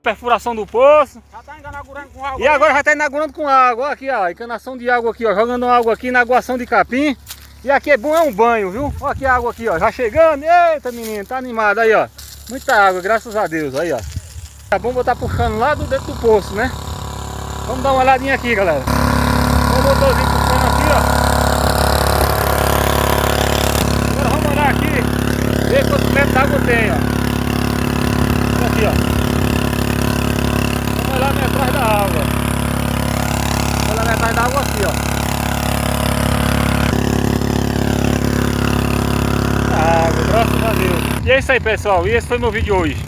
perfuração do poço. Já tá inaugurando com água. E agora já tá inaugurando com água. Olha aqui, ó, encanação de água aqui, ó, jogando água aqui na aguação de capim. E aqui é bom, é um banho, viu? Olha aqui a água aqui, ó, já chegando. Eita, menino, tá animado aí, ó. Muita água, graças a Deus, aí, ó. Tá bom botar puxando lá do dentro do poço, né? Vamos dar uma olhadinha aqui, galera. Olha o motorzinho puxando aqui, ó. Agora vamos olhar aqui, ver quantos metros d'água tem, ó. Olha aqui, ó. Vamos olhar atrás da água. Olha lá atrás da água aqui, ó. Água, graças a Deus. E é isso aí, pessoal. E esse foi meu vídeo hoje.